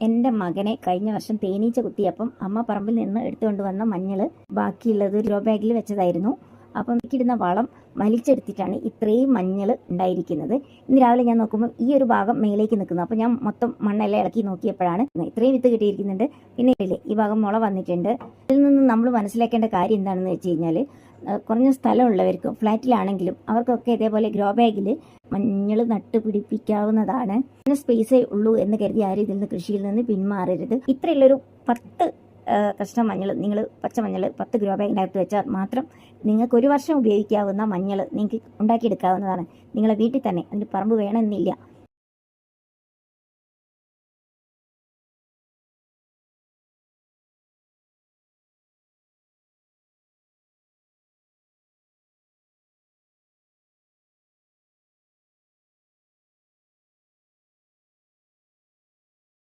എൻ്റെ മകനെ കഴിഞ്ഞ വർഷം തേനീച്ച കുത്തിയപ്പം അമ്മ പറമ്പിൽ നിന്ന് എടുത്തുകൊണ്ട് വന്ന മഞ്ഞൾ ബാക്കിയുള്ളത് ഗ്രോ ബാഗിൽ വെച്ചതായിരുന്നു. അപ്പം എനിക്കിടുന്ന വളം വലിച്ചെടുത്തിട്ടാണ് ഇത്രയും മഞ്ഞൾ ഉണ്ടായിരിക്കുന്നത്. ഇന്ന് രാവിലെ ഞാൻ നോക്കുമ്പോൾ ഈ ഒരു ഭാഗം മേലേക്ക് നിൽക്കുന്നു. അപ്പോൾ ഞാൻ മൊത്തം മണ്ണെല്ലാം ഇളക്കി നോക്കിയപ്പോഴാണ് ഇത്രയും വിത്ത് കിട്ടിയിരിക്കുന്നുണ്ട്. പിന്നെ ഈ ഭാഗം മുള വന്നിട്ടുണ്ട്. ഇതിൽ നിന്ന് നമ്മൾ മനസ്സിലാക്കേണ്ട കാര്യം എന്താണെന്ന് വെച്ച് കഴിഞ്ഞാൽ, കുറഞ്ഞ സ്ഥലമുള്ളവർക്കും ഫ്ലാറ്റിലാണെങ്കിലും അവർക്കൊക്കെ ഇതേപോലെ ഗ്രോ ബാഗിൽ മഞ്ഞൾ നട്ടുപിടിപ്പിക്കാവുന്നതാണ്. സ്പേസേ ഉള്ളൂ എന്ന് കരുതി ആരും ഇതിൽ നിന്ന് കൃഷിയിൽ നിന്ന് പിന്മാറരുത്. ഇത്രയുള്ളൊരു 10 കഷ്ണം മഞ്ഞൾ, നിങ്ങൾ പച്ചമഞ്ഞൾ 10 ഗ്രോ ബാഗിനകത്ത് വെച്ചാൽ മാത്രം നിങ്ങൾക്ക് ഒരു വർഷം ഉപയോഗിക്കാവുന്ന മഞ്ഞൾ നിങ്ങൾക്ക് ഉണ്ടാക്കിയെടുക്കാവുന്നതാണ്. നിങ്ങളെ വീട്ടിൽ തന്നെ. അതിൻ്റെ പറമ്പ് വേണമെന്നില്ല.